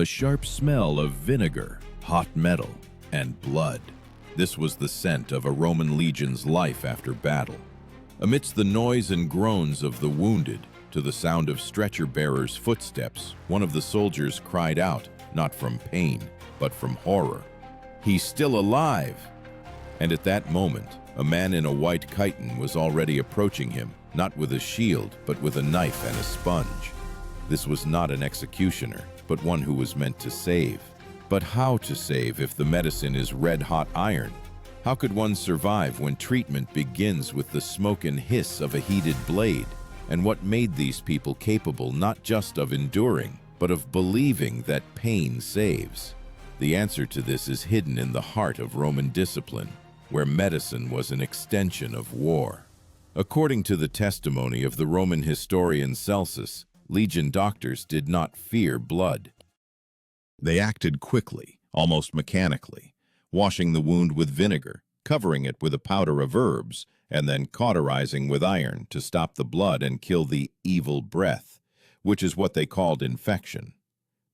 A sharp smell of vinegar, hot metal, and blood. This was the scent of a Roman legion's life after battle. Amidst the noise and groans of the wounded, to the sound of stretcher-bearers' footsteps, one of the soldiers cried out, not from pain, but from horror. "He's still alive!" And at that moment, a man in a white chiton was already approaching him, not with a shield, but with a knife and a sponge. This was not an executioner, but one who was meant to save. But how to save if the medicine is red-hot iron? How could one survive when treatment begins with the smoke and hiss of a heated blade? And what made these people capable not just of enduring, but of believing that pain saves? The answer to this is hidden in the heart of Roman discipline, where medicine was an extension of war. According to the testimony of the Roman historian Celsus, legion doctors did not fear blood. They acted quickly, almost mechanically, washing the wound with vinegar, covering it with a powder of herbs, and then cauterizing with iron to stop the blood and kill the evil breath, which is what they called infection.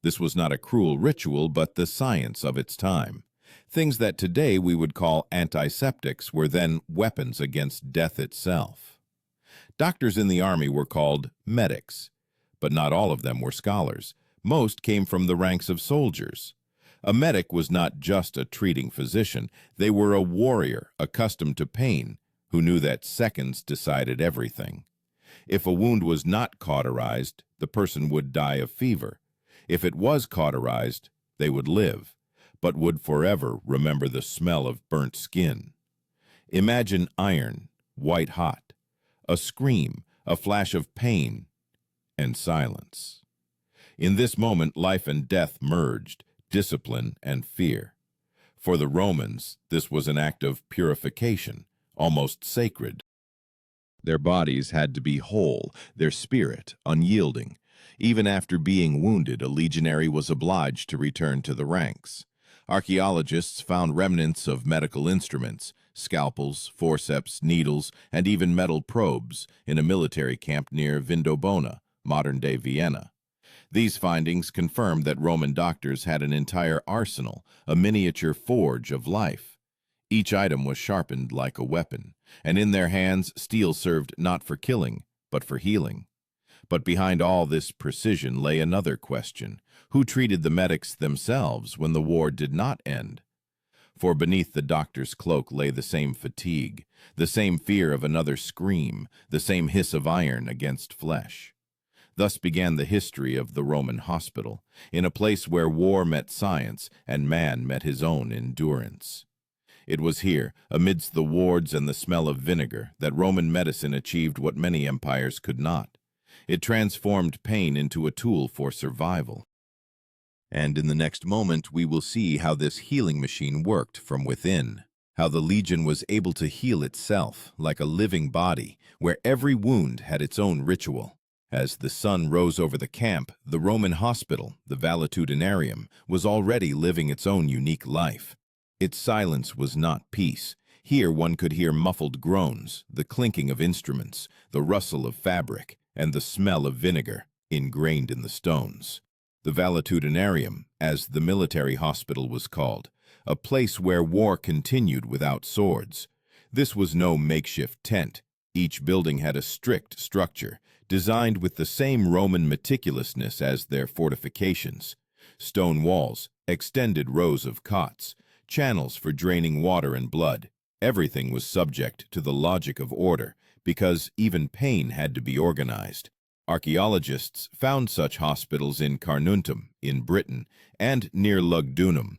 This was not a cruel ritual, but the science of its time. Things that today we would call antiseptics were then weapons against death itself. Doctors in the army were called medics, but not all of them were scholars. Most came from the ranks of soldiers. A medic was not just a treating physician. They were a warrior accustomed to pain, who knew that seconds decided everything. If a wound was not cauterized, the person would die of fever. If it was cauterized, they would live, but would forever remember the smell of burnt skin. Imagine iron, white hot, a scream, a flash of pain, and silence. In this moment, life and death merged, discipline and fear. For the Romans, this was an act of purification, almost sacred. Their bodies had to be whole, their spirit unyielding. Even after being wounded, a legionary was obliged to return to the ranks. Archaeologists found remnants of medical instruments, scalpels, forceps, needles, and even metal probes in a military camp near Vindobona, modern-day Vienna. These findings confirmed that Roman doctors had an entire arsenal, a miniature forge of life. Each item was sharpened like a weapon, and in their hands steel served not for killing, but for healing. But behind all this precision lay another question: who treated the medics themselves when the war did not end? For beneath the doctor's cloak lay the same fatigue, the same fear of another scream, the same hiss of iron against flesh. Thus began the history of the Roman hospital, in a place where war met science and man met his own endurance. It was here, amidst the wards and the smell of vinegar, that Roman medicine achieved what many empires could not. It transformed pain into a tool for survival. And in the next moment, we will see how this healing machine worked from within, how the legion was able to heal itself like a living body, where every wound had its own ritual. As the sun rose over the camp, the Roman hospital, the Valetudinarium, was already living its own unique life. Its silence was not peace. Here one could hear muffled groans, the clinking of instruments, the rustle of fabric, and the smell of vinegar ingrained in the stones. The Valetudinarium, as the military hospital was called, a place where war continued without swords. This was no makeshift tent. Each building had a strict structure, designed with the same Roman meticulousness as their fortifications. Stone walls, extended rows of cots, channels for draining water and blood. Everything was subject to the logic of order, because even pain had to be organized. Archaeologists found such hospitals in Carnuntum, in Britain, and near Lugdunum.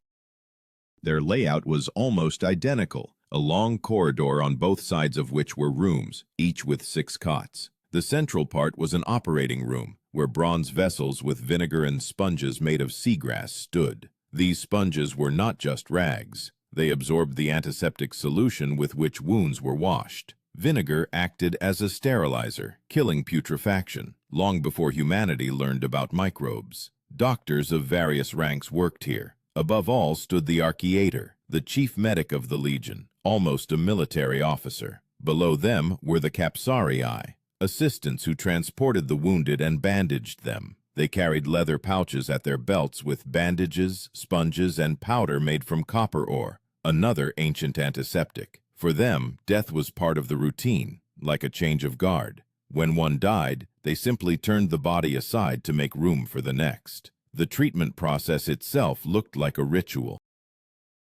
Their layout was almost identical, a long corridor on both sides of which were rooms, each with 6 cots. The central part was an operating room, where bronze vessels with vinegar and sponges made of seagrass stood. These sponges were not just rags. They absorbed the antiseptic solution with which wounds were washed. Vinegar acted as a sterilizer, killing putrefaction, long before humanity learned about microbes. Doctors of various ranks worked here. Above all stood the archiator, the chief medic of the legion, almost a military officer. Below them were the capsarii, assistants who transported the wounded and bandaged them. They carried leather pouches at their belts with bandages, sponges, and powder made from copper ore, another ancient antiseptic. For them, death was part of the routine, like a change of guard. When one died, they simply turned the body aside to make room for the next. The treatment process itself looked like a ritual.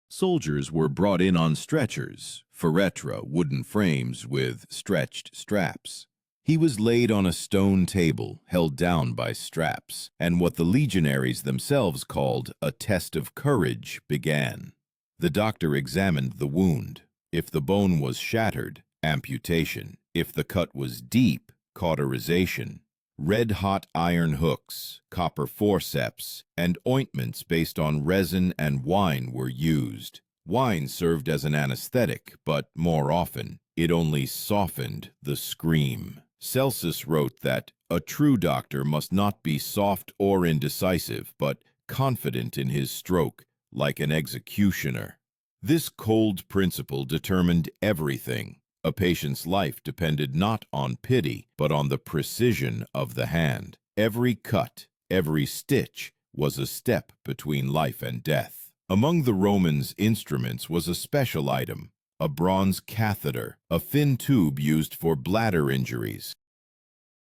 Soldiers were brought in on stretchers, feretra wooden frames with stretched straps. He was laid on a stone table, held down by straps, and what the legionaries themselves called a test of courage began. The doctor examined the wound. If the bone was shattered, amputation. If the cut was deep, cauterization. Red-hot iron hooks, copper forceps, and ointments based on resin and wine were used. Wine served as an anesthetic, but more often, it only softened the scream. Celsus wrote that a true doctor must not be soft or indecisive, but confident in his stroke, like an executioner. This cold principle determined everything. A patient's life depended not on pity, but on the precision of the hand. Every cut, every stitch was a step between life and death. Among the Romans' instruments was a special item, a bronze catheter, a thin tube used for bladder injuries.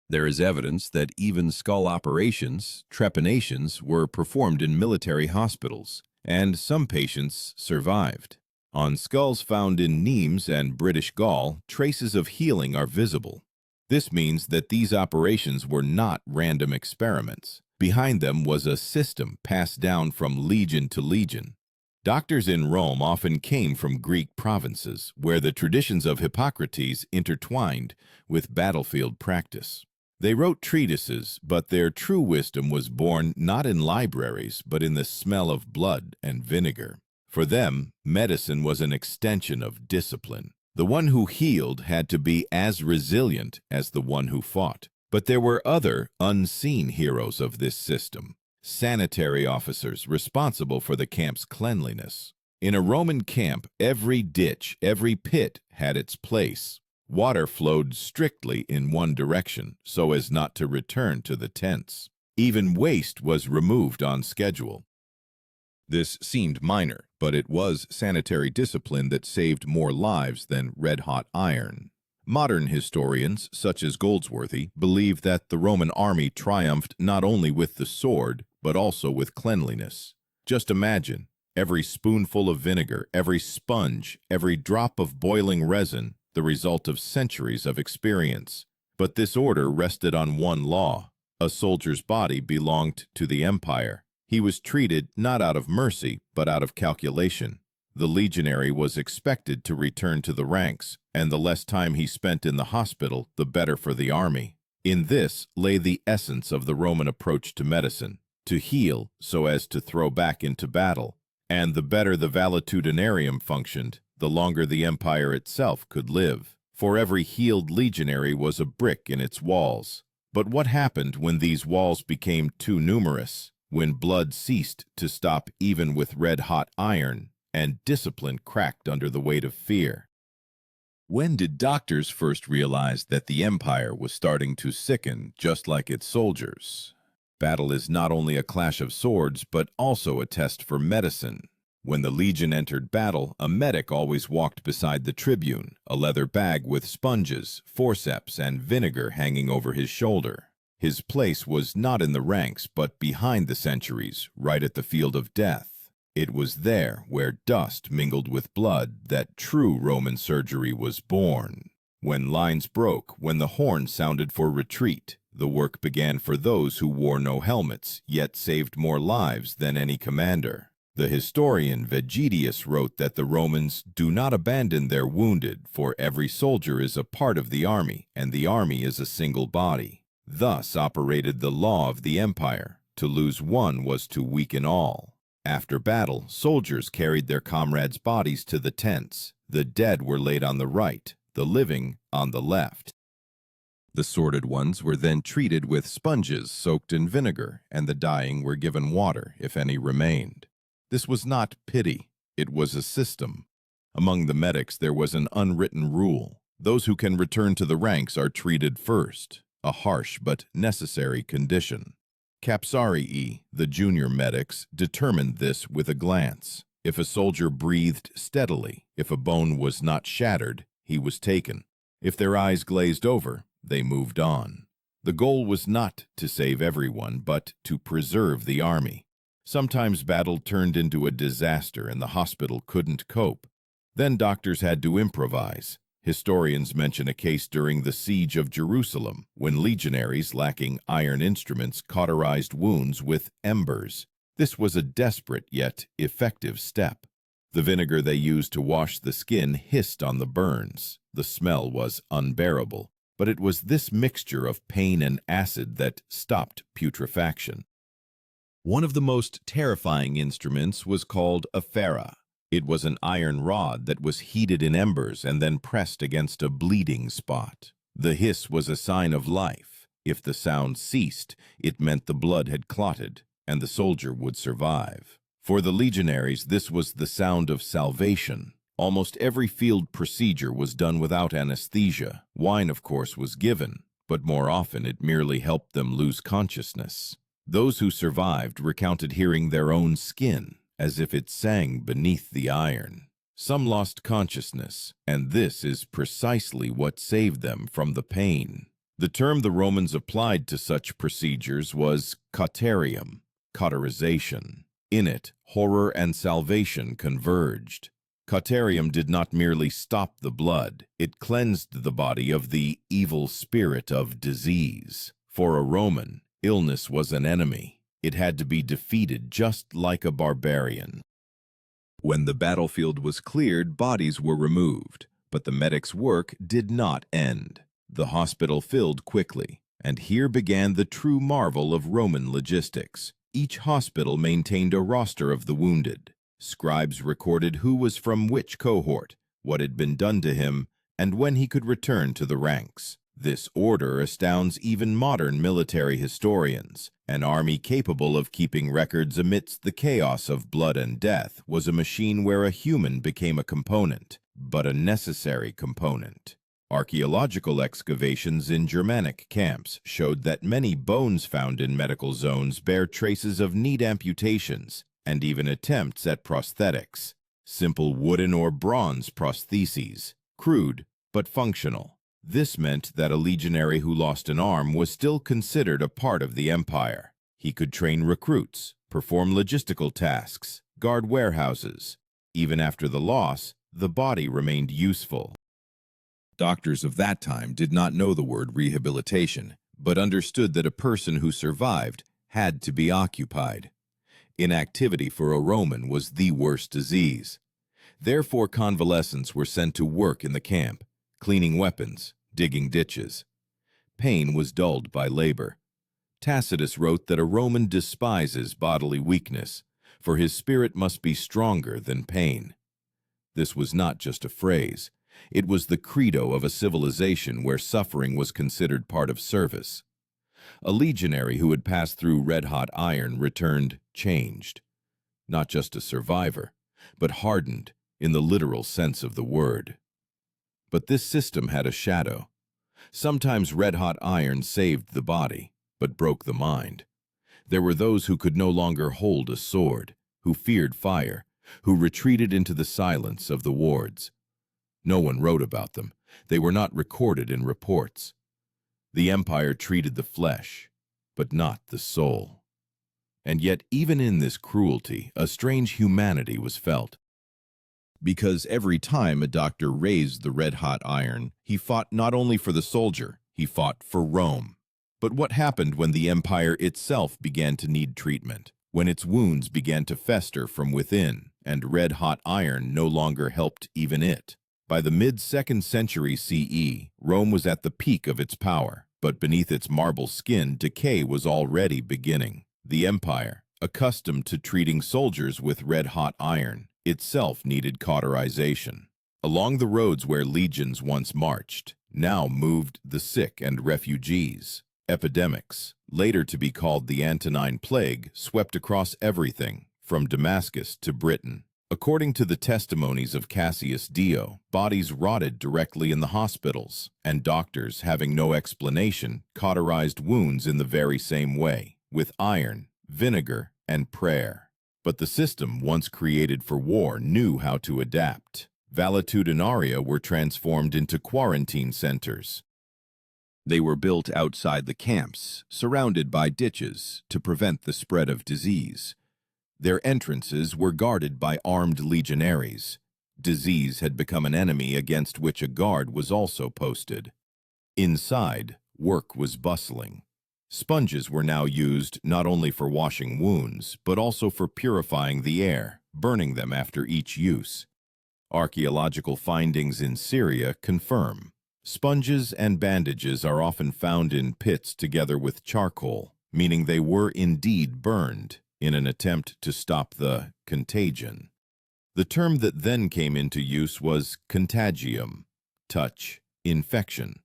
There is evidence that even skull operations, trepanations, were performed in military hospitals, and some patients survived. On skulls found in Nimes and British Gaul, traces of healing are visible. This means that these operations were not random experiments. Behind them was a system passed down from legion to legion. Doctors in Rome often came from Greek provinces, where the traditions of Hippocrates intertwined with battlefield practice. They wrote treatises, but their true wisdom was born not in libraries, but in the smell of blood and vinegar. For them, medicine was an extension of discipline. The one who healed had to be as resilient as the one who fought. But there were other, unseen heroes of this system. Sanitary officers responsible for the camp's cleanliness. In a Roman camp, every ditch, every pit had its place. Water flowed strictly in one direction, so as not to return to the tents. Even waste was removed on schedule. This seemed minor, but it was sanitary discipline that saved more lives than red-hot iron. Modern historians, such as Goldsworthy, believe that the Roman army triumphed not only with the sword, but also with cleanliness. Just imagine, every spoonful of vinegar, every sponge, every drop of boiling resin, the result of centuries of experience. But this order rested on one law. A soldier's body belonged to the empire. He was treated not out of mercy, but out of calculation. The legionary was expected to return to the ranks, and the less time he spent in the hospital, the better for the army. In this lay the essence of the Roman approach to medicine, to heal so as to throw back into battle. And the better the valetudinarium functioned, the longer the empire itself could live. For every healed legionary was a brick in its walls. But what happened when these walls became too numerous? When blood ceased to stop even with red-hot iron, and discipline cracked under the weight of fear? When did doctors first realize that the empire was starting to sicken just like its soldiers? Battle is not only a clash of swords, but also a test for medicine. When the legion entered battle, a medic always walked beside the tribune, a leather bag with sponges, forceps, and vinegar hanging over his shoulder. His place was not in the ranks, but behind the sentries, right at the field of death. It was there, where dust mingled with blood, that true Roman surgery was born. When lines broke, when the horn sounded for retreat, the work began for those who wore no helmets, yet saved more lives than any commander. The historian Vegetius wrote that the Romans do not abandon their wounded, for every soldier is a part of the army, and the army is a single body. Thus operated the law of the empire. To lose one was to weaken all. After battle, soldiers carried their comrades' bodies to the tents. The dead were laid on the right, the living on the left. The sordid ones were then treated with sponges soaked in vinegar, and the dying were given water, if any remained. This was not pity, it was a system. Among the medics there was an unwritten rule. Those who can return to the ranks are treated first, a harsh but necessary condition. Capsarii, the junior medics, determined this with a glance. If a soldier breathed steadily, if a bone was not shattered, he was taken. If their eyes glazed over, they moved on. The goal was not to save everyone, but to preserve the army. Sometimes battle turned into a disaster and the hospital couldn't cope. Then doctors had to improvise. Historians mention a case during the siege of Jerusalem, when legionaries lacking iron instruments cauterized wounds with embers. This was a desperate yet effective step. The vinegar they used to wash the skin hissed on the burns. The smell was unbearable, but it was this mixture of pain and acid that stopped putrefaction. One of the most terrifying instruments was called a ferra. It was an iron rod that was heated in embers and then pressed against a bleeding spot. The hiss was a sign of life. If the sound ceased, it meant the blood had clotted, and the soldier would survive. For the legionaries, this was the sound of salvation. Almost every field procedure was done without anesthesia. Wine, of course, was given, but more often it merely helped them lose consciousness. Those who survived recounted hearing their own skin, as if it sang beneath the iron. Some lost consciousness, and this is precisely what saved them from the pain. The term the Romans applied to such procedures was cauterization. In it, horror and salvation converged. Cauterium did not merely stop the blood, it cleansed the body of the evil spirit of disease. For a Roman, illness was an enemy. It had to be defeated just like a barbarian. When the battlefield was cleared, bodies were removed, but the medics' work did not end. The hospital filled quickly, and here began the true marvel of Roman logistics. Each hospital maintained a roster of the wounded. Scribes recorded who was from which cohort, what had been done to him, and when he could return to the ranks. This order astounds even modern military historians. An army capable of keeping records amidst the chaos of blood and death was a machine where a human became a component, but a necessary component. Archaeological excavations in Germanic camps showed that many bones found in medical zones bear traces of neat amputations and even attempts at prosthetics. Simple wooden or bronze prostheses, crude but functional. This meant that a legionary who lost an arm was still considered a part of the empire. He could train recruits, perform logistical tasks, guard warehouses. Even after the loss, the body remained useful. Doctors of that time did not know the word rehabilitation, but understood that a person who survived had to be occupied. Inactivity for a Roman was the worst disease. Therefore, convalescents were sent to work in the camp, cleaning weapons, digging ditches. Pain was dulled by labor. Tacitus wrote that a Roman despises bodily weakness, for his spirit must be stronger than pain. This was not just a phrase. It was the credo of a civilization where suffering was considered part of service. A legionary who had passed through red-hot iron returned changed. Not just a survivor, but hardened in the literal sense of the word. But this system had a shadow. Sometimes red-hot iron saved the body, but broke the mind. There were those who could no longer hold a sword, who feared fire, who retreated into the silence of the wards. No one wrote about them. They were not recorded in reports. The empire treated the flesh, but not the soul. And yet, even in this cruelty, a strange humanity was felt. Because every time a doctor raised the red-hot iron, he fought not only for the soldier, he fought for Rome. But what happened when the empire itself began to need treatment? When its wounds began to fester from within, and red-hot iron no longer helped even it? By the mid-2nd century CE, Rome was at the peak of its power, but beneath its marble skin, decay was already beginning. The empire, accustomed to treating soldiers with red-hot iron, itself needed cauterization. Along the roads where legions once marched, now moved the sick and refugees. Epidemics, later to be called the Antonine Plague, swept across everything, from Damascus to Britain. According to the testimonies of Cassius Dio, bodies rotted directly in the hospitals, and doctors, having no explanation, cauterized wounds in the very same way. with iron, vinegar, and prayer. But the system, once created for war, knew how to adapt. Valetudinaria were transformed into quarantine centers. They were built outside the camps, surrounded by ditches, to prevent the spread of disease. Their entrances were guarded by armed legionaries. Disease had become an enemy against which a guard was also posted. Inside, work was bustling. Sponges were now used not only for washing wounds, but also for purifying the air, burning them after each use. Archaeological findings in Syria confirm. Sponges and bandages are often found in pits together with charcoal, meaning they were indeed burned in an attempt to stop the contagion. The term that then came into use was contagium, touch, infection.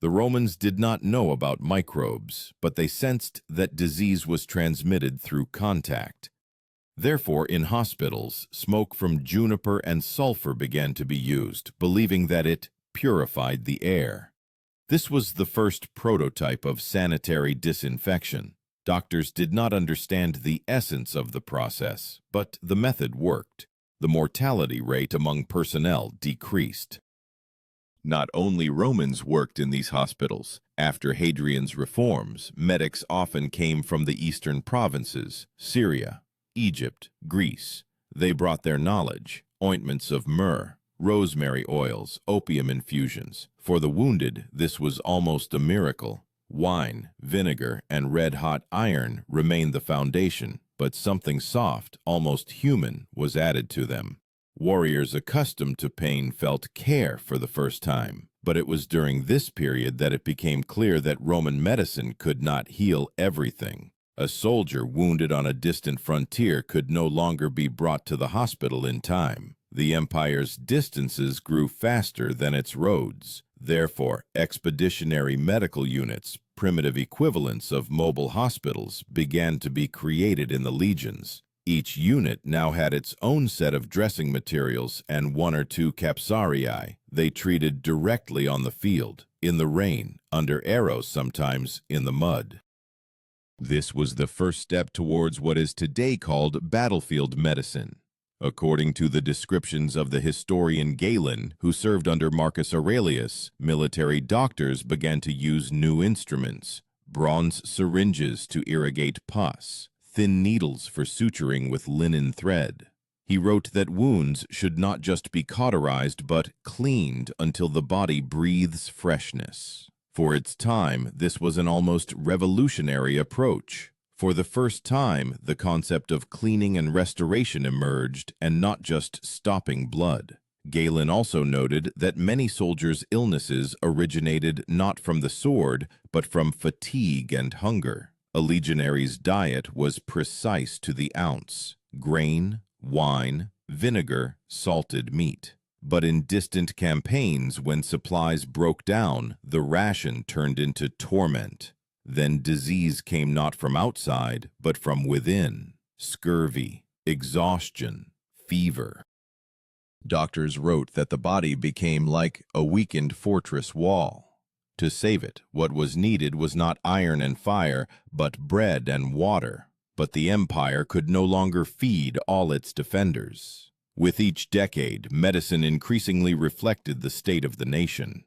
The Romans did not know about microbes, but they sensed that disease was transmitted through contact. Therefore, in hospitals, smoke from juniper and sulfur began to be used, believing that it purified the air. This was the first prototype of sanitary disinfection. Doctors did not understand the essence of the process, but the method worked. The mortality rate among personnel decreased. Not only Romans worked in these hospitals. After Hadrian's reforms, medics often came from the eastern provinces, Syria, Egypt, Greece. They brought their knowledge, ointments of myrrh, rosemary oils, opium infusions. For the wounded, this was almost a miracle. Wine, vinegar, and red-hot iron remained the foundation, but something soft, almost human, was added to them. Warriors accustomed to pain felt care for the first time, but it was during this period that it became clear that Roman medicine could not heal everything. A soldier wounded on a distant frontier could no longer be brought to the hospital in time. The empire's distances grew faster than its roads. Therefore, expeditionary medical units, primitive equivalents of mobile hospitals, began to be created in the legions. Each unit now had its own set of dressing materials and one or two capsarii. They treated directly on the field, in the rain, under arrows, sometimes in the mud. This was the first step towards what is today called battlefield medicine. According to the descriptions of the historian Galen, who served under Marcus Aurelius, military doctors began to use new instruments: bronze syringes to irrigate pus, thin needles for suturing with linen thread. He wrote that wounds should not just be cauterized but cleaned until the body breathes freshness. For its time, this was an almost revolutionary approach. For the first time, the concept of cleaning and restoration emerged, and not just stopping blood. Galen also noted that many soldiers' illnesses originated not from the sword, but from fatigue and hunger. A legionary's diet was precise to the ounce: grain, wine, vinegar, salted meat. But in distant campaigns, when supplies broke down, the ration turned into torment. Then disease came not from outside, but from within: scurvy, exhaustion, fever. Doctors wrote that the body became like a weakened fortress wall. To save it, what was needed was not iron and fire, but bread and water. But the empire could no longer feed all its defenders. With each decade, medicine increasingly reflected the state of the nation.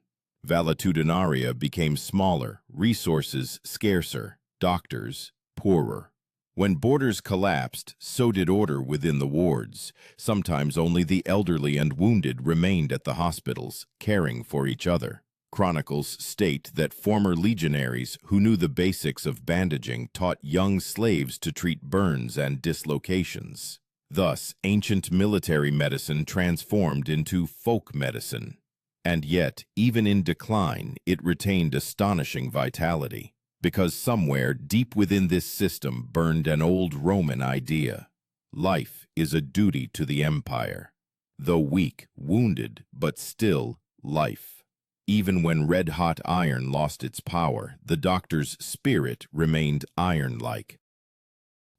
Valetudinaria became smaller, resources scarcer, doctors poorer. When borders collapsed, so did order within the wards. Sometimes only the elderly and wounded remained at the hospitals, caring for each other. Chronicles state that former legionaries who knew the basics of bandaging taught young slaves to treat burns and dislocations. Thus, ancient military medicine transformed into folk medicine. And yet, even in decline, it retained astonishing vitality, because somewhere deep within this system burned an old Roman idea: life is a duty to the empire. Though weak, wounded, but still life. Even when red-hot iron lost its power, the doctor's spirit remained iron-like.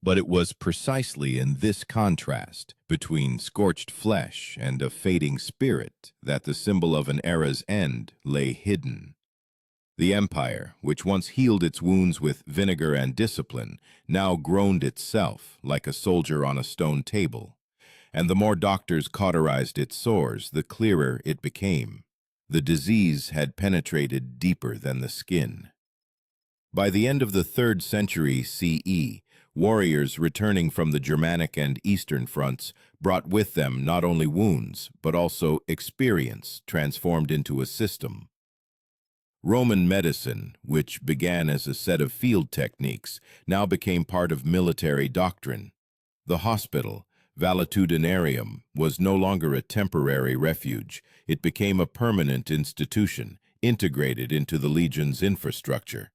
But it was precisely in this contrast between scorched flesh and a fading spirit that the symbol of an era's end lay hidden. The empire, which once healed its wounds with vinegar and discipline, now groaned itself like a soldier on a stone table. And the more doctors cauterized its sores, the clearer it became. The disease had penetrated deeper than the skin. By the end of the 3rd century CE, warriors returning from the Germanic and Eastern fronts brought with them not only wounds, but also experience transformed into a system. Roman medicine, which began as a set of field techniques, now became part of military doctrine. The hospital, valetudinarium, was no longer a temporary refuge. It became a permanent institution, integrated into the legion's infrastructure.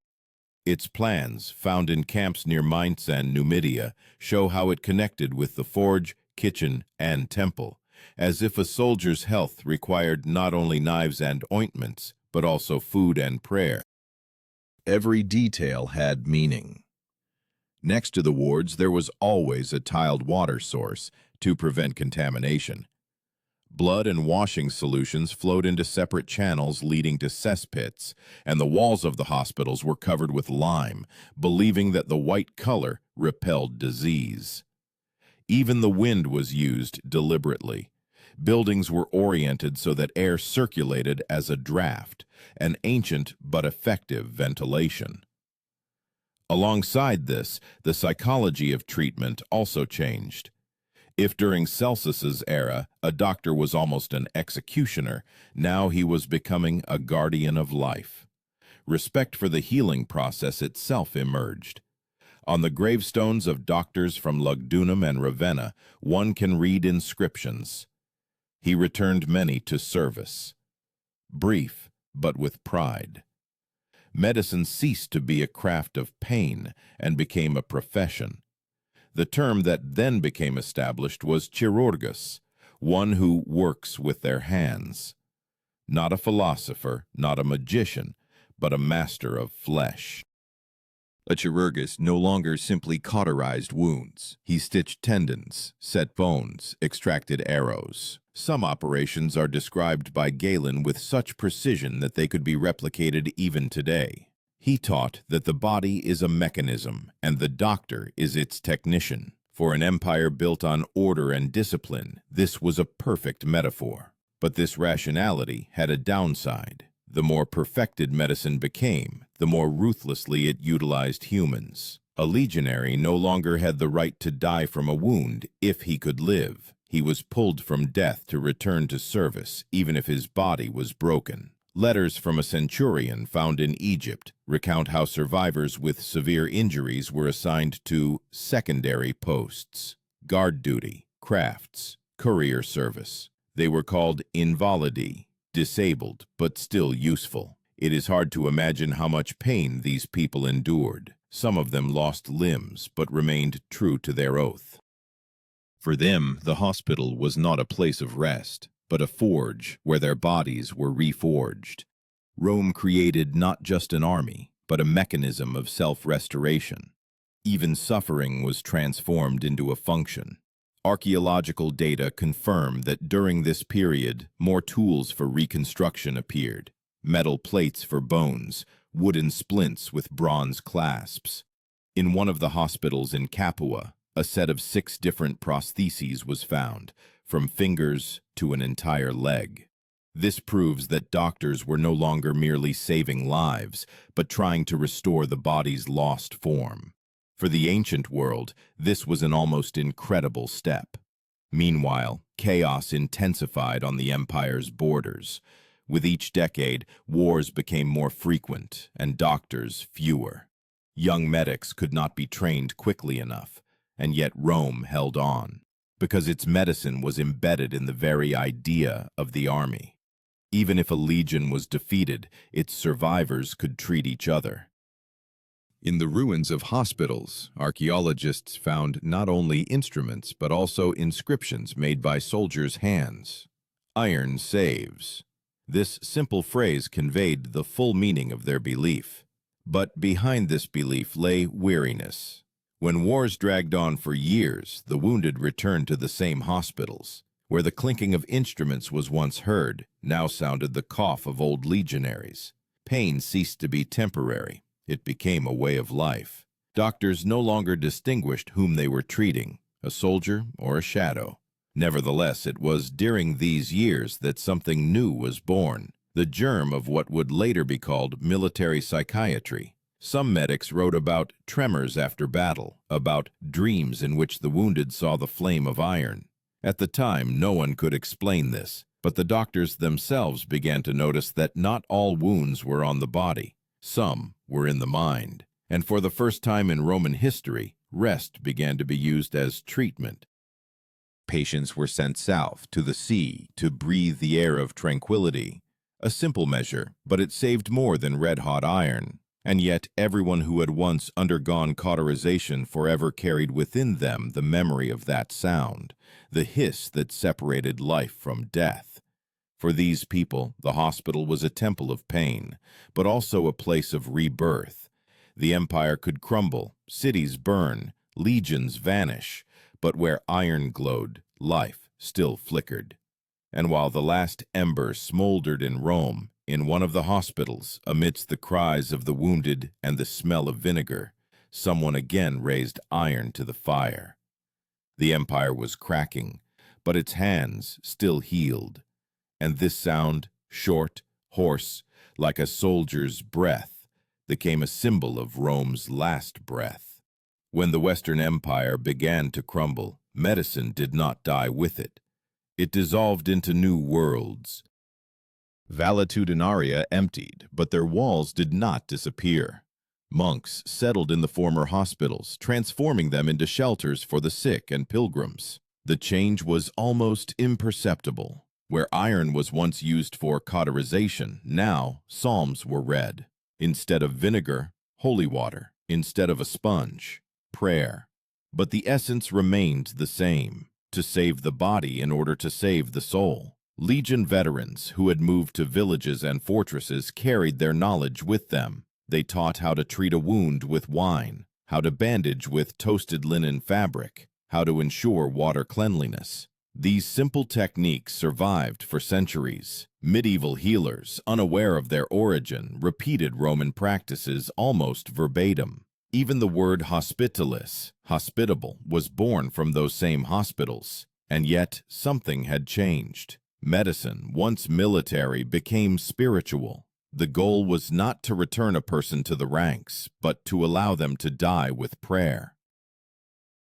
Its plans, found in camps near Mainz and Numidia, show how it connected with the forge, kitchen, and temple, as if a soldier's health required not only knives and ointments, but also food and prayer. Every detail had meaning. Next to the wards, there was always a tiled water source to prevent contamination. Blood and washing solutions flowed into separate channels leading to cesspits, and the walls of the hospitals were covered with lime, believing that the white color repelled disease. Even the wind was used deliberately. Buildings were oriented so that air circulated as a draft, an ancient but effective ventilation. Alongside this, the psychology of treatment also changed. If during Celsus's era a doctor was almost an executioner, now he was becoming a guardian of life. Respect for the healing process itself emerged. On the gravestones of doctors from Lugdunum and Ravenna, one can read inscriptions. He returned many to service. Brief, but with pride. Medicine ceased to be a craft of pain and became a profession. The term that then became established was chirurgus, one who works with their hands. Not a philosopher, not a magician, but a master of flesh. A chirurgus no longer simply cauterized wounds. He stitched tendons, set bones, extracted arrows. Some operations are described by Galen with such precision that they could be replicated even today. He taught that the body is a mechanism, and the doctor is its technician. For an empire built on order and discipline, this was a perfect metaphor. But this rationality had a downside. The more perfected medicine became, the more ruthlessly it utilized humans. A legionary no longer had the right to die from a wound if he could live. He was pulled from death to return to service, even if his body was broken. Letters from a centurion found in Egypt recount how survivors with severe injuries were assigned to secondary posts, guard duty, crafts, courier service. They were called invalidi, disabled but still useful. It is hard to imagine how much pain these people endured. Some of them lost limbs but remained true to their oath. For them, the hospital was not a place of rest, but a forge where their bodies were reforged. Rome created not just an army, but a mechanism of self-restoration. Even suffering was transformed into a function. Archaeological data confirm that during this period, more tools for reconstruction appeared. Metal plates for bones, wooden splints with bronze clasps. In one of the hospitals in Capua, a set of 6 different prostheses was found, from fingers to an entire leg. This proves that doctors were no longer merely saving lives, but trying to restore the body's lost form. For the ancient world, this was an almost incredible step. Meanwhile, chaos intensified on the empire's borders. With each decade, wars became more frequent and doctors fewer. Young medics could not be trained quickly enough, and yet Rome held on, because its medicine was embedded in the very idea of the army. Even if a legion was defeated, its survivors could treat each other. In the ruins of hospitals, archaeologists found not only instruments but also inscriptions made by soldiers' hands. Iron saves. This simple phrase conveyed the full meaning of their belief. But behind this belief lay weariness. When wars dragged on for years, the wounded returned to the same hospitals. Where the clinking of instruments was once heard, now sounded the cough of old legionaries. Pain ceased to be temporary. It became a way of life. Doctors no longer distinguished whom they were treating, a soldier or a shadow. Nevertheless, it was during these years that something new was born, the germ of what would later be called military psychiatry. Some medics wrote about tremors after battle, about dreams in which the wounded saw the flame of iron. At the time, no one could explain this, but the doctors themselves began to notice that not all wounds were on the body. Some were in the mind. And for the first time in Roman history, rest began to be used as treatment. Patients were sent south to the sea to breathe the air of tranquility. A simple measure, but it saved more than red-hot iron. And yet everyone who had once undergone cauterization forever carried within them the memory of that sound, the hiss that separated life from death. For these people, the hospital was a temple of pain, but also a place of rebirth. The empire could crumble, cities burn, legions vanish, but where iron glowed, life still flickered. And while the last ember smoldered in Rome, in one of the hospitals, amidst the cries of the wounded and the smell of vinegar, someone again raised iron to the fire. The empire was cracking, but its hands still healed. And this sound, short, hoarse, like a soldier's breath, became a symbol of Rome's last breath. When the Western Empire began to crumble, medicine did not die with it. It dissolved into new worlds. Valetudinaria emptied, but their walls did not disappear. Monks settled in the former hospitals, transforming them into shelters for the sick and pilgrims. The change was almost imperceptible. Where iron was once used for cauterization, now psalms were read. Instead of vinegar, holy water. Instead of a sponge, prayer. But the essence remained the same, to save the body in order to save the soul. Legion veterans who had moved to villages and fortresses carried their knowledge with them. They taught how to treat a wound with wine, how to bandage with toasted linen fabric, how to ensure water cleanliness. These simple techniques survived for centuries. Medieval healers, unaware of their origin, repeated Roman practices almost verbatim. Even the word hospitalis, hospitable, was born from those same hospitals. And yet, something had changed. Medicine, once military, became spiritual. The goal was not to return a person to the ranks, but to allow them to die with prayer.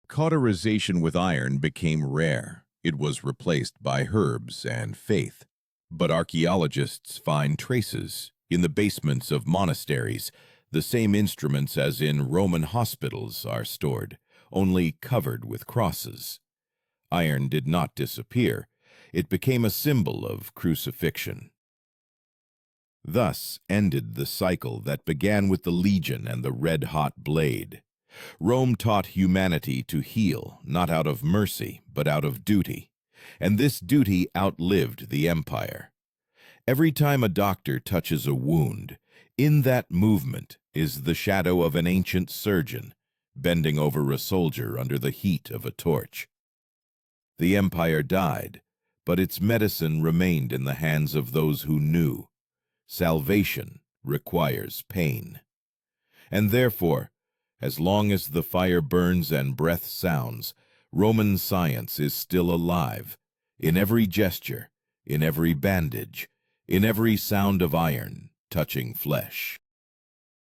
Cauterization with iron became rare. It was replaced by herbs and faith. But archaeologists find traces in the basements of monasteries. The same instruments as in Roman hospitals are stored, only covered with crosses. Iron did not disappear. It became a symbol of crucifixion. Thus ended the cycle that began with the legion and the red-hot blade. Rome taught humanity to heal, not out of mercy, but out of duty. And this duty outlived the empire. Every time a doctor touches a wound, in that movement is the shadow of an ancient surgeon, bending over a soldier under the heat of a torch. The empire died, but its medicine remained in the hands of those who knew. Salvation requires pain. And therefore, as long as the fire burns and breath sounds, Roman science is still alive, in every gesture, in every bandage, in every sound of iron touching flesh.